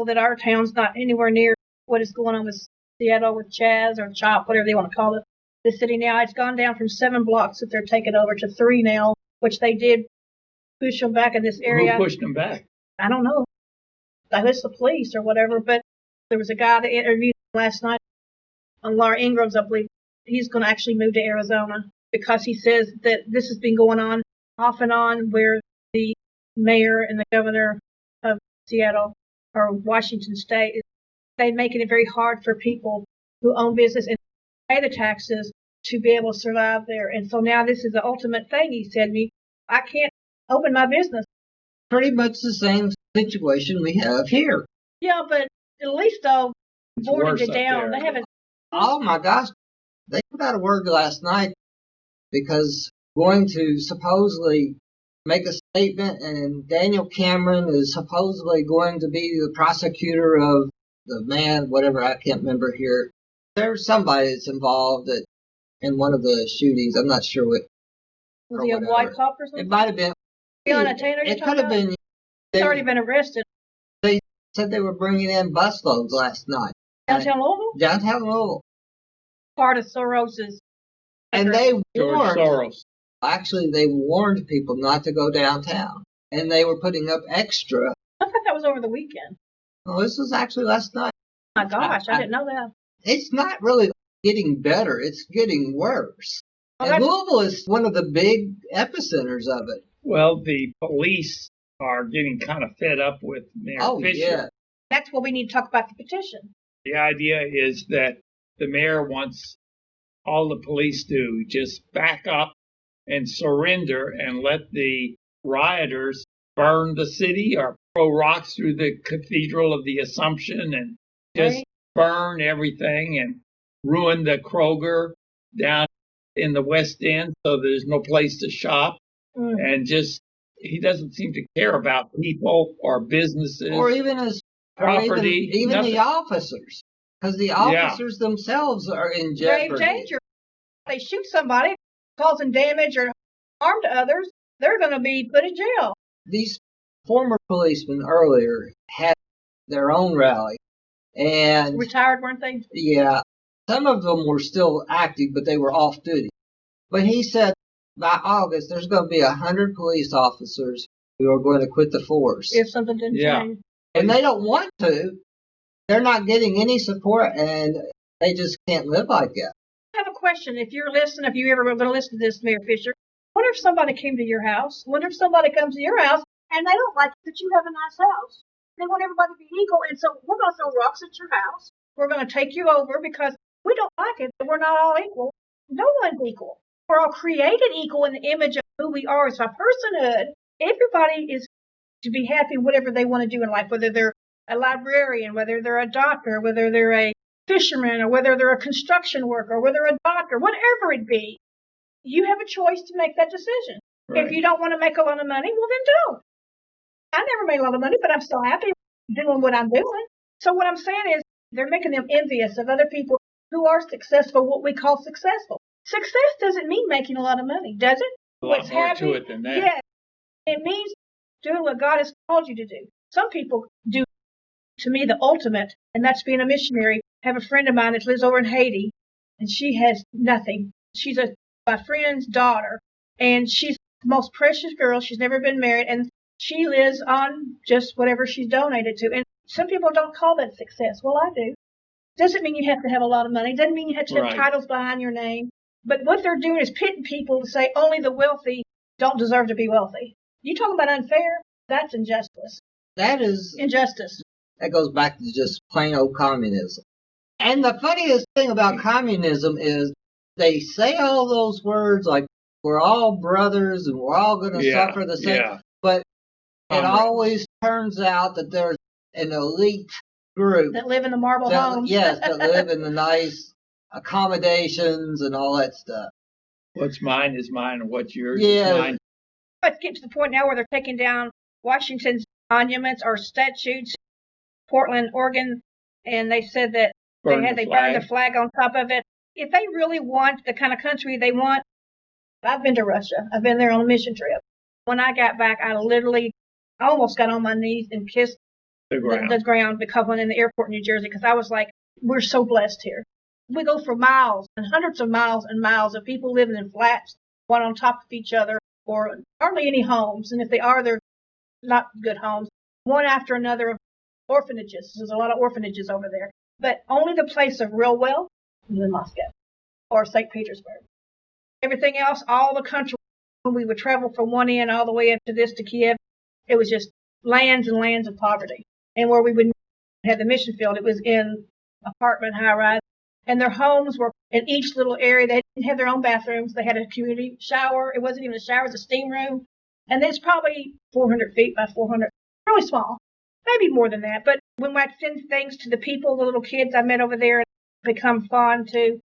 that our town's not anywhere near what is going on with Seattle, with Chaz or Chop, whatever they want to call it. The city now, it's gone down from 7 blocks that they're taking over to 3 now, which they did push them back in this area. Who pushed them back? I don't know. I guess the police or whatever, but there was a guy that interviewed last night on Laura Ingram's, I believe. He's going to actually move to Arizona because he says that this has been going on off and on where the mayor and the governor of Seattle or Washington State, they're making it very hard for people who own business and pay the taxes to be able to survive there. And so now this is the ultimate thing. He said to me, I can't open my business. Pretty much the same situation we have here. Yeah, but at least though, boarded it down. They haven't. Oh my gosh. They put out a word last night because going to supposedly make a statement, and Daniel Cameron is supposedly going to be the prosecutor of the man, whatever, I can't remember here. There's somebody that's involved in one of the shootings. I'm not sure what. Was he a white cop or something? It might have been. Breonna Taylor, it could have been. He's already been arrested. They said they were bringing in busloads last night. Downtown Louisville? Downtown Louisville. Part of Soros's. And they George Soros. Actually, they warned people not to go downtown. And they were putting up extra. I thought that was over the weekend. Oh, this was actually last night. Oh my gosh, I didn't know that. It's not really getting better. It's getting worse. Well, and Louisville is one of the big epicenters of it. Well, the police are getting kind of fed up with Mayor Fisher. Yeah. That's what we need to talk about the petition. The idea is that the mayor wants all the police to just back up and surrender and let the rioters burn the city or throw rocks through the Cathedral of the Assumption and just burn everything and ruin the Kroger down in the West End so there's no place to shop. And just, he doesn't seem to care about people or businesses or even his property, even the officers, because the officers themselves are in jeopardy. Grave danger. If they shoot somebody causing damage or harm to others, they're going to be put in jail. These former policemen earlier had their own rally, and retired, weren't they? Yeah, some of them were still active, but they were off duty. But he said by August there's going to be 100 police officers who are going to quit the force if something didn't change. And they don't want to. They're not getting any support, and they just can't live like that. I have a question. If you're listening, if you ever were going to listen to this, Mayor Fisher, wonder if somebody came to your house. Wonder if somebody comes to your house and they don't like that you have a nice house. They want everybody to be equal, and so we're going to throw rocks at your house. We're going to take you over because we don't like it. We're not all equal. No one's equal. We're all created equal in the image of who we are as a personhood. Everybody is to be happy whatever they want to do in life, whether they're a librarian, whether they're a doctor, whether they're a fisherman, or whether they're a construction worker, whether they're a doctor, whatever it be. You have a choice to make that decision. Right. If you don't want to make a lot of money, well, then don't. I never made a lot of money, but I'm still happy doing what I'm doing. So what I'm saying is they're making them envious of other people who are successful, what we call successful. Success doesn't mean making a lot of money, does it? A lot more to it than that. Yes. It means doing what God has called you to do. Some people do, to me, the ultimate, and that's being a missionary. I have a friend of mine that lives over in Haiti, and she has nothing. She's my friend's daughter, and she's the most precious girl. She's never been married, and she lives on just whatever she's donated to. And some people don't call that success. Well, I do. Doesn't mean you have to have a lot of money. Doesn't mean you have to have titles behind your name. But what they're doing is pitting people to say only the wealthy don't deserve to be wealthy. You talking about unfair? That's injustice. That is injustice. That goes back to just plain old communism. And the funniest thing about communism is they say all those words like we're all brothers and we're all going to suffer the same. Yeah. But it always turns out that there's an elite group that live in the marble homes. Yes, that live in the nice accommodations and all that stuff. What's mine is mine, and what's yours is mine. Let's get to the point now where they're taking down Washington's monuments or statues, Portland, Oregon, and they said that they burned the flag on top of it. If they really want the kind of country they want, I've been to Russia. I've been there on a mission trip. When I got back, I almost got on my knees and kissed The ground. ground because when in the airport in New Jersey, because I was like, we're so blessed here. We go for miles and hundreds of miles and miles of people living in flats, one on top of each other, or hardly any homes. And if they are, they're not good homes, one after another of orphanages. There's a lot of orphanages over there. But only the place of real wealth is in Moscow or St. Petersburg. Everything else, all the country, when we would travel from one end all the way up to this to Kiev, it was just lands and lands of poverty. And where we would have the mission field, it was in apartment high-rise. And their homes were in each little area. They didn't have their own bathrooms. They had a community shower. It wasn't even a shower, it was a steam room. And it's probably 400 feet by 400, really small, maybe more than that. But when I send things to the people, the little kids I met over there, become fond too,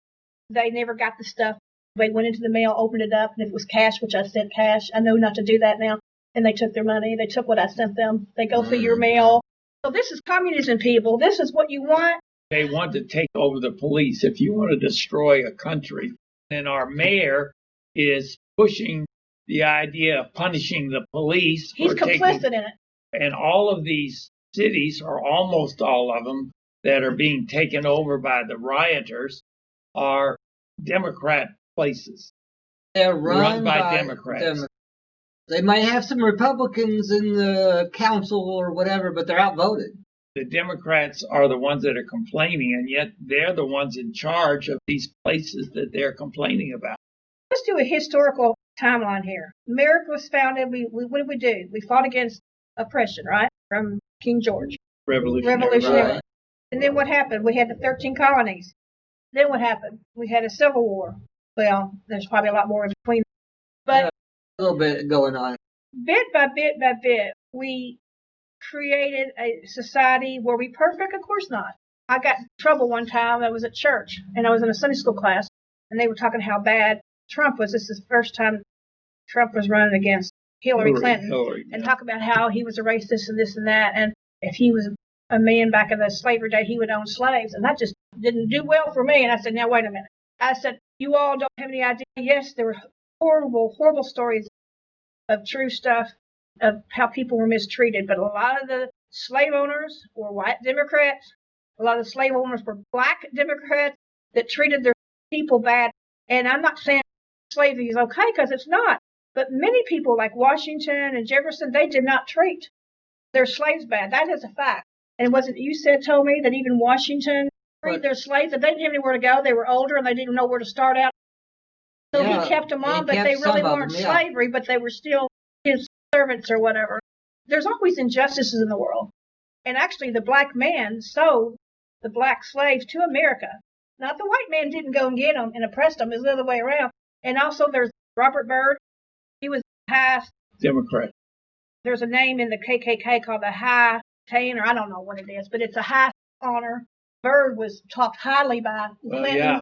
they never got the stuff. They went into the mail, opened it up, and if it was cash, which I sent cash, I know not to do that now, and they took their money. They took what I sent them. They go through your mail. So this is communism, people. This is what you want. They want to take over the police if you want to destroy a country. And our mayor is pushing the idea of punishing the police. He's complicit in it. And all of these cities, or almost all of them, that are being taken over by the rioters are Democrat places. They're run by Democrats. They might have some Republicans in the council or whatever, but they're outvoted. The Democrats are the ones that are complaining, and yet they're the ones in charge of these places that they're complaining about. Let's do a historical timeline here. America was founded. What did we do? We fought against oppression, right? From King George. Revolutionary. Right. And then what happened? We had the 13 colonies. Then what happened? We had a civil war. Well, there's probably a lot more in between. But a little bit going on. Bit by bit by bit, we created a society. Were we perfect? Of course not. I got in trouble one time. I was at church, and I was in a Sunday school class, and they were talking how bad Trump was. This is the first time Trump was running against Hillary Clinton. And talk about how he was a racist and this and that. And if he was a man back in the slavery day, he would own slaves. And that just didn't do well for me. And I said, now, wait a minute. I said, you all don't have any idea. Yes, there were horrible, horrible stories of true stuff of how people were mistreated. But a lot of the slave owners were white Democrats. A lot of the slave owners were black Democrats that treated their people bad. And I'm not saying slavery is okay, because it's not. But many people like Washington and Jefferson, they did not treat their slaves bad. That is a fact. And wasn't you told me that even Washington treated their slaves, that they didn't have anywhere to go. They were older and they didn't know where to start out. So he kept them on, but they really weren't slavery, but they were still his servants or whatever. There's always injustices in the world. And actually the black man sold the black slaves to America. Not the white man didn't go and get them and oppressed them. It's the other way around. And also there's Robert Byrd. He was high Democrat. There's a name in the KKK called the High Tain, or I don't know what it is, but it's a high honor. Byrd was talked highly by Clinton. Yeah.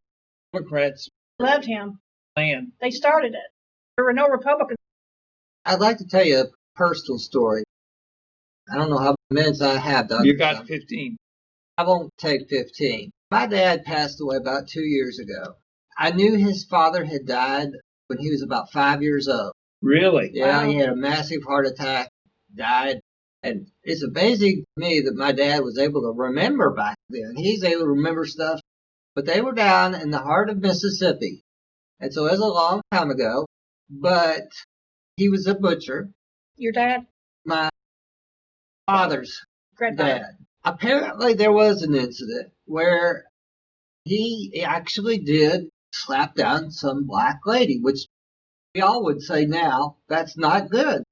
Democrats loved him. Land. They started it. There were no Republicans. I'd like to tell you a personal story. I don't know how many minutes I have. You got 15. I won't take 15. My dad passed away about 2 years ago. I knew his father had died when he was about 5 years old. Really? Yeah, Wow. He had a massive heart attack, died. And it's amazing to me that my dad was able to remember back then. He's able to remember stuff. But they were down in the heart of Mississippi. And so it was a long time ago. But he was a butcher. Your dad? My father's Grandfather. dad. Apparently there was an incident where he actually did slap down some black lady, which we all would say now, that's not good.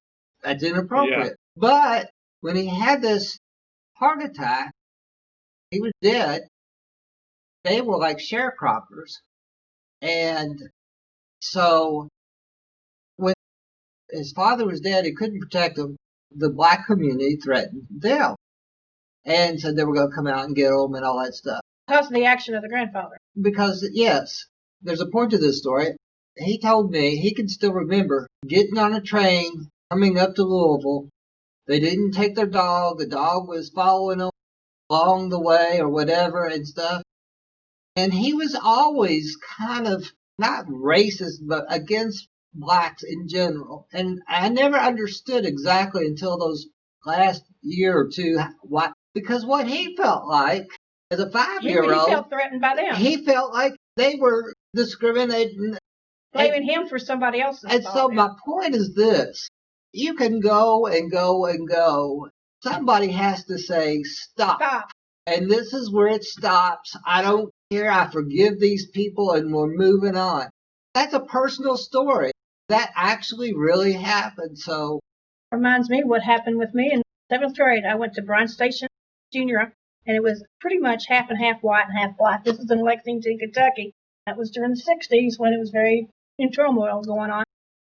That's inappropriate. Yeah. But when he had this heart attack, he was dead. They were like sharecroppers. And so when his father was dead, he couldn't protect him. The black community threatened them and said they were going to come out and get him and all that stuff. Because of the action of the grandfather. Because, yes, there's a point to this story. He told me he can still remember getting on a train, coming up to Louisville. They didn't take their dog. The dog was following them along the way or whatever and stuff. And he was always kind of not racist, but against blacks in general. And I never understood exactly until those last year or two because what he felt like as a He 5-year-old, felt threatened by them, he felt like they were discriminating. blaming him for somebody else's And fault. so my point is this. You can go and go and go. Somebody has to say stop. Stop. And this is where it stops. I don't care. I forgive these people and we're moving on. That's a personal story. That actually really happened. So Reminds me what happened with me in 7th grade. I went to Bryan Station Junior, and it was pretty much half and half white and half black. This was in Lexington, Kentucky. That was during the 60s when it was very in turmoil going on.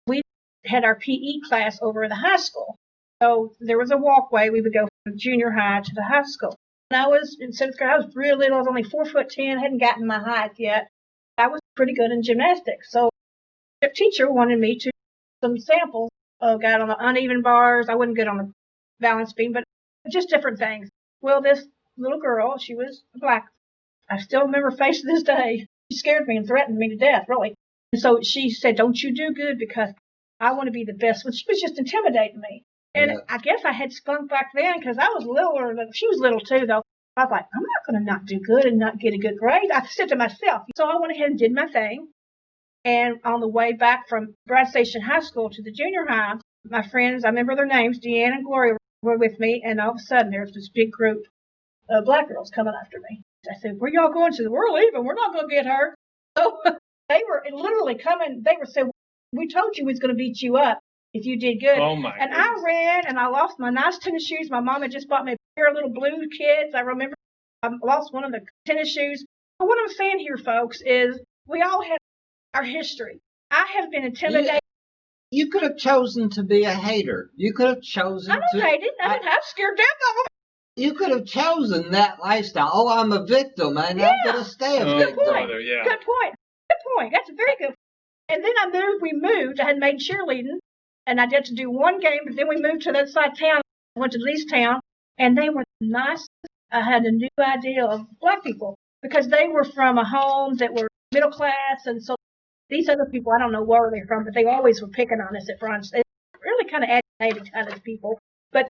We had our PE class over at the high school. So there was a walkway. We would go from junior high to the high school. And I was in 7th grade. I was real little. I was only 4'10", hadn't gotten my height yet. I was pretty good in gymnastics. So the teacher wanted me to do some samples. Got on the uneven bars. I wasn't good on the balance beam, but just different things. Well, this little girl, she was black. I still remember her face to this day. She scared me and threatened me to death, really. And so she said, don't you do good because I want to be the best. Well, she was just intimidating me. And yeah. I guess I had skunk back then because I was littler. She was little too, though. I was like, I'm not going to not do good and not get a good grade. I said to myself. So I went ahead and did my thing. And on the way back from Bryan Station High School to the junior high, my friends, I remember their names, Deanne and Gloria, were with me. And all of a sudden, there was this big group of black girls coming after me. I said, where y'all going? She said, we're leaving. We're not going to get hurt. So they were literally coming. They were saying, we told you we was going to beat you up if you did good. Oh, my And goodness. I ran, and I lost my nice tennis shoes. My mom had just bought me a pair of little blue kids. I remember I lost one of the tennis shoes. But what I'm saying here, folks, is we all have our history. I have been intimidated. You could have chosen to be a hater. You could have chosen I don't hate it. I didn't have scared death of them. You could have chosen that lifestyle. Oh, I'm a victim, and I'm going to stay a Good victim. point. Yeah. Good point. Good point. That's a very good point. And then we moved. I had made cheerleading, and I did to do one game, but then we moved to the other side of town. I went to Leestown, and they were the nicest. I had a new idea of black people because they were from a home that were middle class, and so these other people, I don't know where they're from, but they always were picking on us at Bronx. They really kind of agitated kind of people. But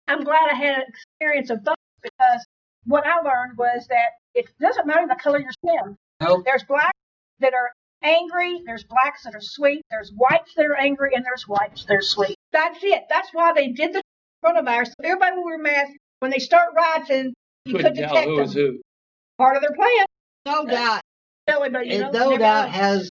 I'm glad I had an experience of both because what I learned was that it doesn't matter the color of your skin. Nope. There's blacks that are angry, there's blacks that are sweet, there's whites that are angry, and there's whites that are sweet. That's it. That's why they did the coronavirus. Everybody will wear masks. When they start rioting, you Couldn't couldn't tell detect who them. was who. Part of their plan. No doubt. But, you know, No never doubt know. has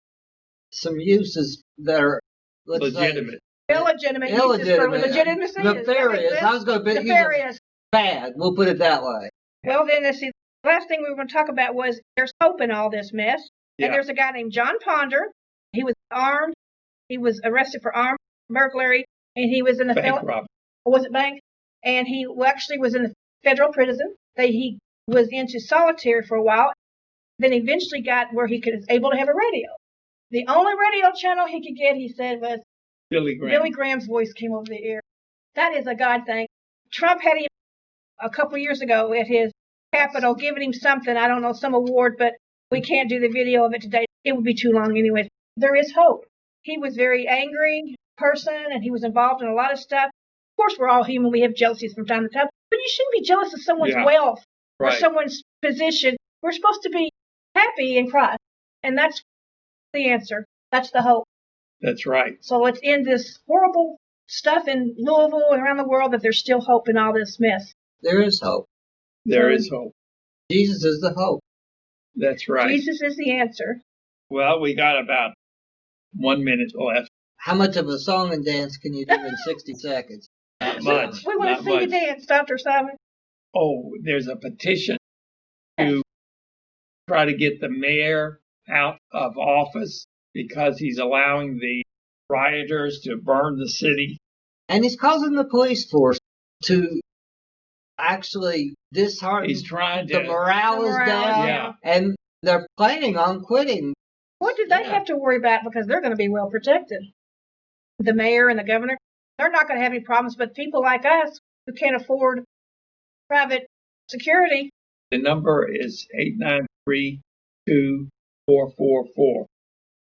some uses that are, let's Legitimate. Illegitimate. Illegitimate. Legitimacy. Nefarious. I was going to use nefarious. bad. We'll put it that way. Well, then, let's see. The last thing we were going to talk about was there's hope in all this mess. Yeah. And there's a guy named John Ponder. He was armed. He was arrested for armed burglary, and he was in the Bank robbery. was it bank? And he actually was in the federal prison. He was into solitary for a while. Then eventually got where he was able to have a radio. The only radio channel he could get, he said, was Billy Graham. Billy Graham's voice came over the air. That is a God thing. Trump had him a couple years ago at his Capitol giving him something, I don't know, some award, but we can't do the video of it today. It would be too long anyway. There is hope. He was very angry person, and he was involved in a lot of stuff. Of course, we're all human. We have jealousies from time to time, but you shouldn't be jealous of someone's wealth or Right. someone's position. We're supposed to be happy in Christ, and that's the answer. That's the hope. That's right. So let's end this horrible stuff in Louisville and around the world that there's still hope in all this mess. There is hope. There is hope. Jesus is the hope. That's right. Jesus is the answer. Well, we got about 1 minute left. How much of a song and dance can you do in 60 seconds? Not much. We want to Not see you much. dance, Dr. Simon. Oh, there's a petition to try to get the mayor out of office because he's allowing the rioters to burn the city. And he's causing the police force to actually dishearten. He's trying to. The morale is down. Yeah. And they're planning on quitting. What do they have to worry about? Because they're going to be well protected. The mayor and the governor, they're not going to have any problems, but people like us who can't afford private security. The number is 893-2444.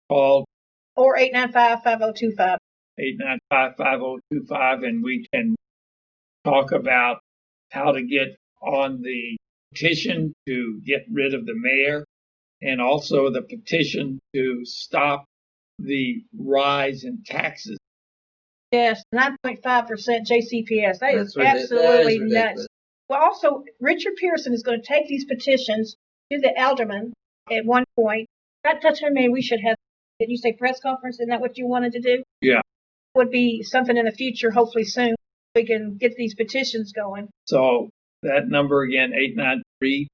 Call Or 895-5025. 895-5025, and we can talk about how to get on the petition to get rid of the mayor and also the petition to stop the rise in taxes. Yes, 9.5% JCPS. That is That's that absolutely is nuts. ridiculous. Well, also, Richard Pearson is going to take these petitions to the alderman at one point. That's what I mean. We should have, did you say press conference? Isn't that what you wanted to do? Yeah. Would be something in the future, hopefully soon. We can get these petitions going. So that number again, 893-2444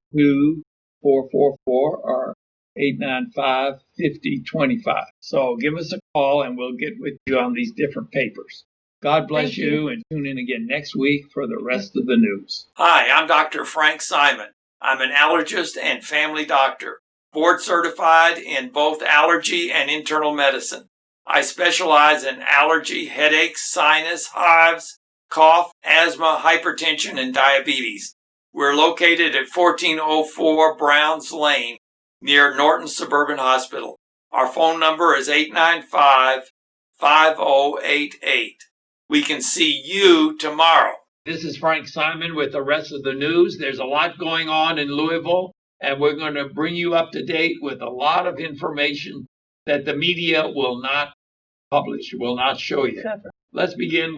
or 895-5025. So give us a call and we'll get with you on these different papers. God bless Thank you and tune in again next week for the rest of the news. Hi, I'm Dr. Frank Simon. I'm an allergist and family doctor, board certified in both allergy and internal medicine. I specialize in allergy, headaches, sinus, hives, cough, asthma, hypertension, and diabetes. We're located at 1404 Browns Lane near Norton Suburban Hospital. Our phone number is 895-5088. We can see you tomorrow. This is Frank Simon with the rest of the news. There's a lot going on in Louisville, and we're going to bring you up to date with a lot of information that the media will not publish, will not show you. Let's begin.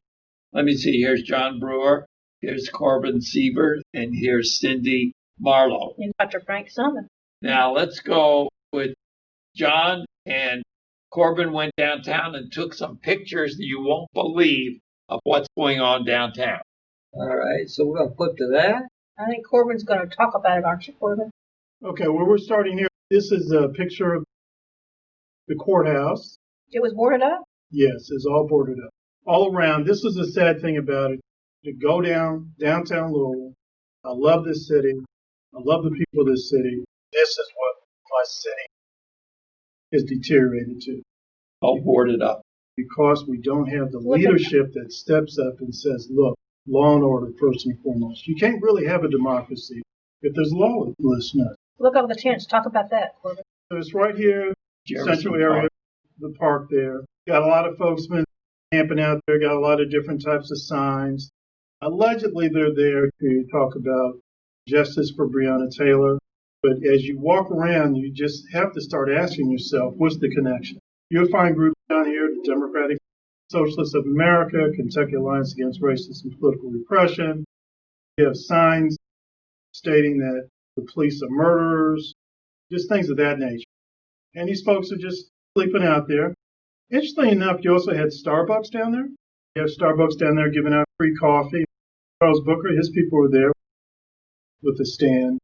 Let me see. Here's John Brewer. Here's Corbin Seavers. And here's Cindy Marlow. And Dr. Frank Simon. Now let's go with John. And Corbin went downtown and took some pictures that you won't believe of what's going on downtown. All right, so we're going to flip to that. I think Corbin's going to talk about it, aren't you, Corbin? Okay, well, we're starting here. This is a picture of the courthouse. It was boarded up? Yes, it's all boarded up. All around. This is the sad thing about it. To go downtown Louisville. I love this city. I love the people of this city. This is what my city is deteriorated to. All boarded up. Because we don't have the leadership that steps up and says, look, law and order first and foremost. You can't really have a democracy if there's lawlessness. Look over the tents. Talk about that, Corbin. So it's right here, central area, the park there. Got a lot of folks been camping out there, got a lot of different types of signs. Allegedly, they're there to talk about justice for Breonna Taylor. But as you walk around, you just have to start asking yourself, what's the connection? You'll find groups down here, the Democratic Socialists of America, Kentucky Alliance Against Racist and Political Repression. You have signs stating that the police are murderers, just things of that nature. And these folks are just sleeping out there. Interestingly enough, you also had Starbucks down there. You have Starbucks down there giving out free coffee. Charles Booker, his people were there with a stand,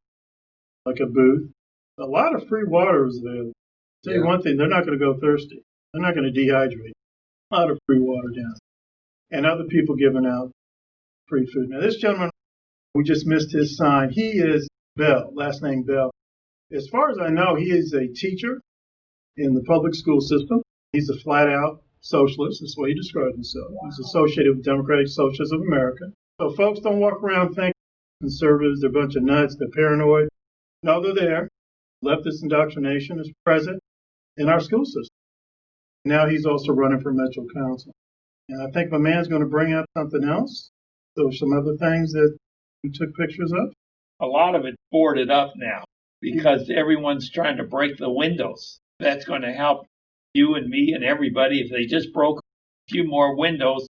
like a booth. A lot of free water was available. Tell you one thing, they're not going to go thirsty. They're not going to dehydrate. A lot of free water down there. And other people giving out free food. Now, this gentleman, we just missed his sign. He is Bell, last name Bell. As far as I know, he is a teacher in the public school system. He's a flat-out socialist. That's the way he describes himself. Wow. He's associated with Democratic Socialists of America. So folks don't walk around thinking conservatives, they're a bunch of nuts, they're paranoid. No, they're there. Leftist indoctrination is present in our school system. Now he's also running for Metro Council. And I think my man's going to bring up something else. So some other things that we took pictures of. A lot of it's boarded up now because everyone's trying to break the windows. That's going to help you and me and everybody. If they just broke a few more windows,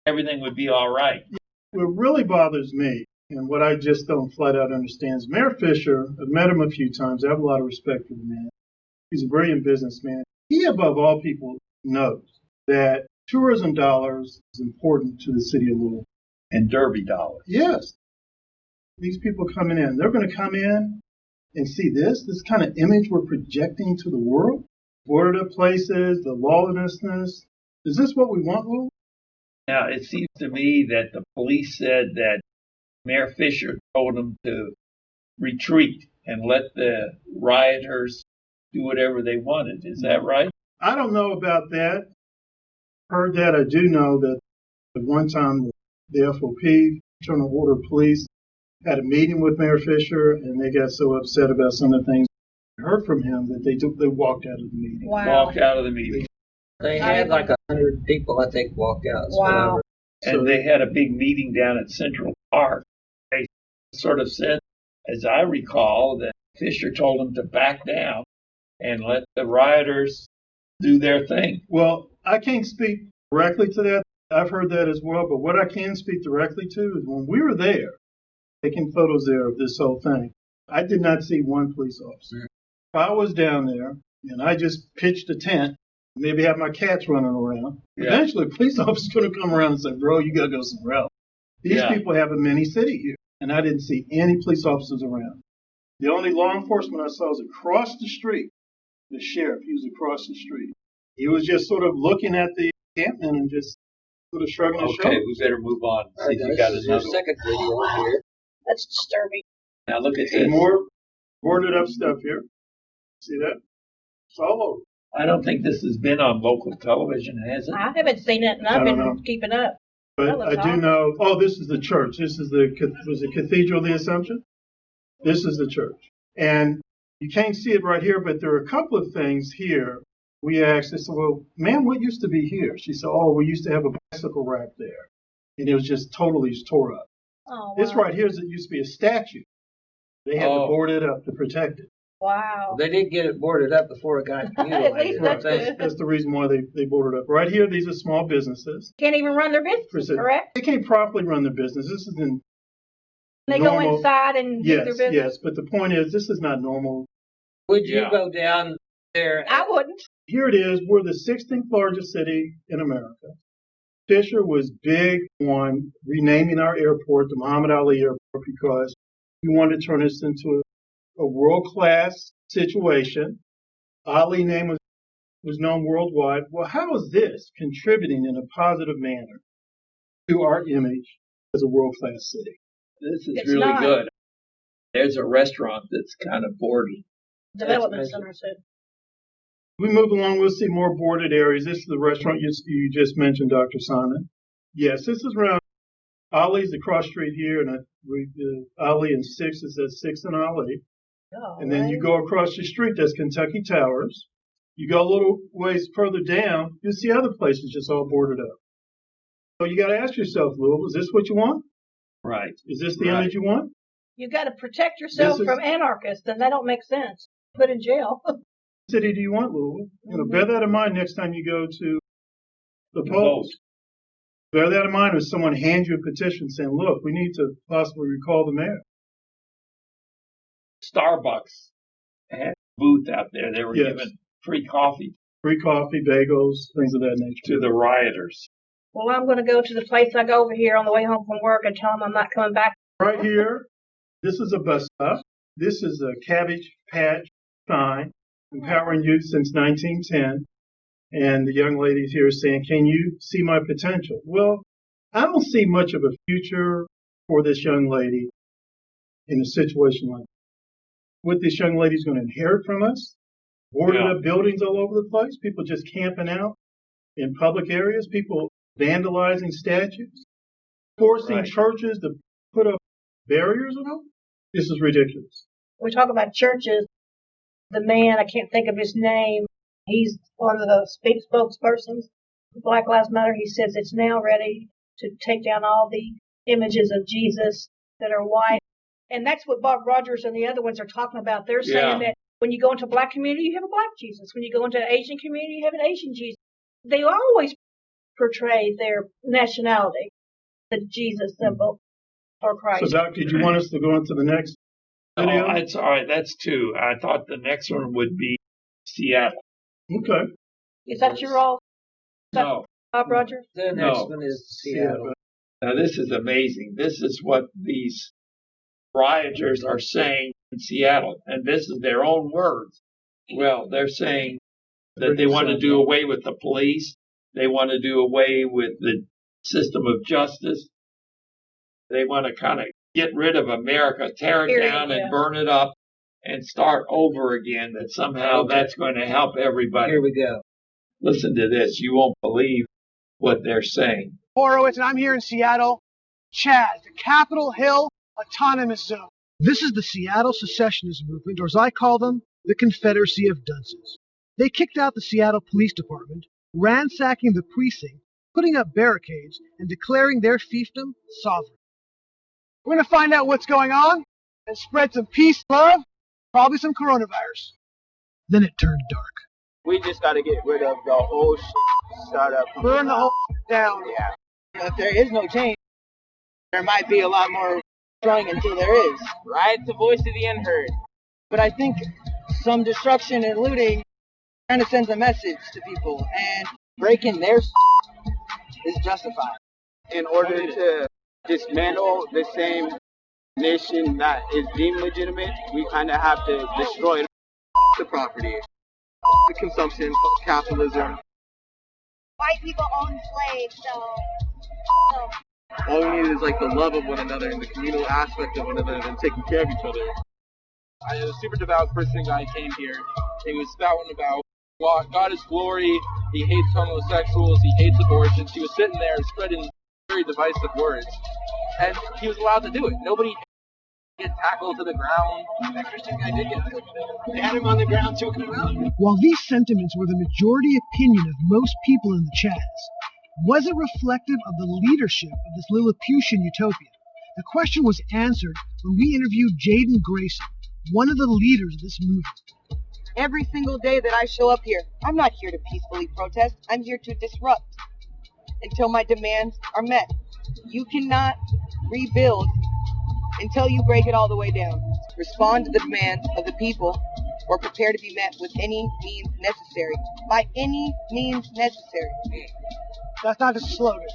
everything would be all right. What really bothers me, and what I just don't flat out understand, is Mayor Fisher. I've met him a few times. I have a lot of respect for the man. He's a brilliant businessman. He, above all people, knows that tourism dollars is important to the city of Louisville. And Derby dollars. Yes. These people coming in, they're going to come in and see this kind of image we're projecting to the world. Boarded up places, the lawlessness. Is this what we want, Louisville? Now, it seems to me that the police said that Mayor Fisher told them to retreat and let the rioters do whatever they wanted. Is that right? I don't know about that. Heard that. I do know that at one time the FOP, Internal Order Police, had a meeting with Mayor Fisher, and they got so upset about some of the things I heard from him that they walked out of the meeting. Wow. Walked out of the meeting. They had like 100 people, I think, walk out. Wow. And they had a big meeting down at Central Park. sort of said, as I recall, that Fisher told him to back down and let the rioters do their thing. Well, I can't speak directly to that. I've heard that as well. But what I can speak directly to is when we were there, taking photos there of this whole thing, I did not see one police officer. If I was down there and I just pitched a tent, maybe have my cats running around, eventually a police officer's going to come around and say, bro, you got to go somewhere else. These people have a mini city here, and I didn't see any police officers around. The only law enforcement I saw was across the street. The sheriff, he was across the street. He was just sort of looking at the encampment and just sort of shrugging his shoulders. Okay, we better move on. See if you got another second video here. That's disturbing. Now look at this. More boarded up stuff here. See that? It's all over. I don't think this has been on local television, has it? I haven't seen it, and I've been keeping up. But I do know, this is the church. This is was it Cathedral of the Assumption? This is the church. And you can't see it right here, but there are a couple of things here. We asked, I said, well, ma'am, what used to be here? She said, we used to have a bicycle rack there. And it was just totally tore up. Oh, wow. This right here used to be a statue. They had to board it up to protect it. Wow. They did get it boarded up before it got At least that's good. That's the reason why they boarded up. Right here, these are small businesses. Can't even run their business, correct? They can't properly run their business. This isn't They normal. go inside and do their business? Yes, but the point is, this is not normal. Would you go down there? I wouldn't. Here it is. We're the 16th largest city in America. Fisher was big on renaming our airport the Muhammad Ali Airport because he wanted to turn this into a world-class situation. Ali name was known worldwide. Well, how is this contributing in a positive manner to our image as a world-class city? This is really good. There's a restaurant that's kind of boarded. Development Center said. We move along, we'll see more boarded areas. This is the restaurant you just mentioned, Dr. Simon. Yes, this is around Ali's across the street here, and Ali and 6 is at 6th and Ali. And then you go across the street, that's Kentucky Towers. You go a little ways further down, you'll see other places just all boarded up. So you got to ask yourself, Louisville, is this what you want? Right. Is this the image you want? You got to protect yourself from anarchists, and that don't make sense. Put in jail. City do you want, Louisville? Bear that in mind next time you go to the polls. Bear that in mind when someone hands you a petition saying, look, we need to possibly recall the mayor. Starbucks had a booth out there. They were giving free coffee. Free coffee, bagels, things of that nature. To the rioters. Well, I'm going to go to the place I go over here on the way home from work and tell them I'm not coming back. Right here, this is a bus stop. This is a Cabbage Patch sign, empowering youth since 1910. And the young lady's here saying, can you see my potential? Well, I don't see much of a future for this young lady in a situation like that. What this young lady's going to inherit from us, boarded up buildings all over the place, people just camping out in public areas, people vandalizing statues, forcing churches to put up barriers around. This is ridiculous. We talk about churches. The man, I can't think of his name, he's one of the spokespersons for Black Lives Matter. He says it's now ready to take down all the images of Jesus that are white. And that's what Bob Rogers and the other ones are talking about. They're saying that when you go into a black community, you have a black Jesus. When you go into an Asian community, you have an Asian Jesus. They always portray their nationality, the Jesus symbol or Christ. So, Doc, did you want us to go into the next video? Oh, it's all right. That's 2. I thought the next one would be Seattle. Okay. Is that your role? No. Bob Rogers? The next one is Seattle. Now, this is amazing. This is what these rioters are saying in Seattle, and this is their own words. Well, they're saying that they want to do away with the police. They want to do away with the system of justice. They want to kind of get rid of America, tear it down and burn it up and start over again, that somehow that's going to help everybody. Here we go. Listen to this. You won't believe what they're saying. Horowitz, and I'm here in Seattle. Chaz, the Capitol Hill Autonomous Zone. This is the Seattle Secessionist Movement, or as I call them, the Confederacy of Dunces. They kicked out the Seattle Police Department, ransacking the precinct, putting up barricades, and declaring their fiefdom sovereign. We're going to find out what's going on and spread some peace, love, probably some coronavirus. Then it turned dark. We just got to get rid of the whole shit. Start up. Burn the whole down. Yeah. If there is no change, there might be a lot more strong until there is. Right? The voice of the unheard. But I think some destruction and looting kind of sends a message to people, and breaking their is justified. In order to dismantle the same nation that is deemed legitimate, we kind of have to destroy the property, the consumption, capitalism. White people own slaves, so. All we need is like the love of one another and the communal aspect of one another and taking care of each other. I was a super devout person when I came here. He was spouting about God is glory, he hates homosexuals, he hates abortions. He was sitting there spreading very divisive words. And he was allowed to do it. Nobody get tackled to the ground. That Christian guy did get tackled. They had him on the ground choking him out. While these sentiments were the majority opinion of most people in the Chaz, was it reflective of the leadership of this Lilliputian utopia? The question was answered when we interviewed Jaden Grayson, one of the leaders of this movement. Every single day that I show up here, I'm not here to peacefully protest. I'm here to disrupt until my demands are met. You cannot rebuild until you break it all the way down. Respond to the demands of the people or prepare to be met with any means necessary. By any means necessary. That's not just a slogan.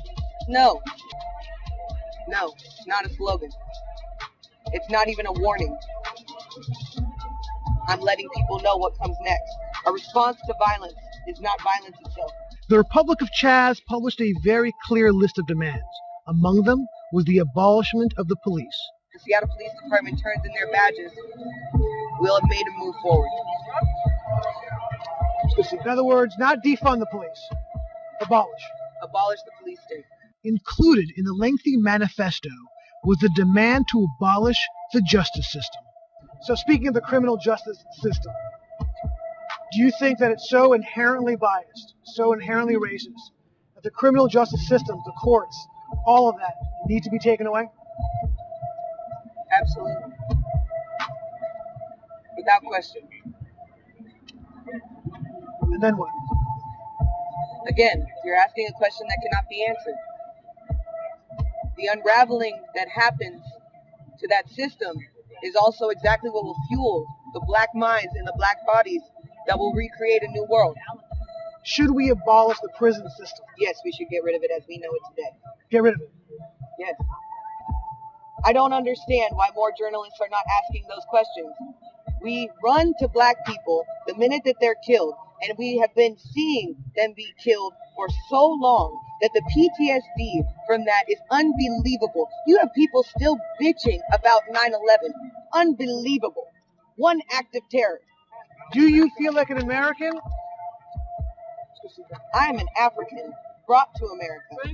No. No, it's not a slogan. It's not even a warning. I'm letting people know what comes next. A response to violence is not violence itself. The Republic of Chaz published a very clear list of demands. Among them was the abolishment of the police. The Seattle Police Department turns in their badges. We'll have made a move forward. In other words, not defund the police. Abolish. Abolish the police state. Included in the lengthy manifesto was the demand to abolish the justice system. So speaking of the criminal justice system, do you think that it's so inherently biased, so inherently racist, that the criminal justice system, the courts, all of that need to be taken away? Absolutely. Without question. And then what? Again, you're asking a question that cannot be answered. The unraveling that happens to that system is also exactly what will fuel the black minds and the black bodies that will recreate a new world. Should we abolish the prison system? Yes, we should get rid of it as we know it today. Get rid of it. Yes. I don't understand why more journalists are not asking those questions. We run to black people the minute that they're killed, and we have been seeing them be killed for so long that the PTSD from that is unbelievable. You have people still bitching about 9/11. Unbelievable. One act of terror. Do you feel like an American? I am an African brought to America.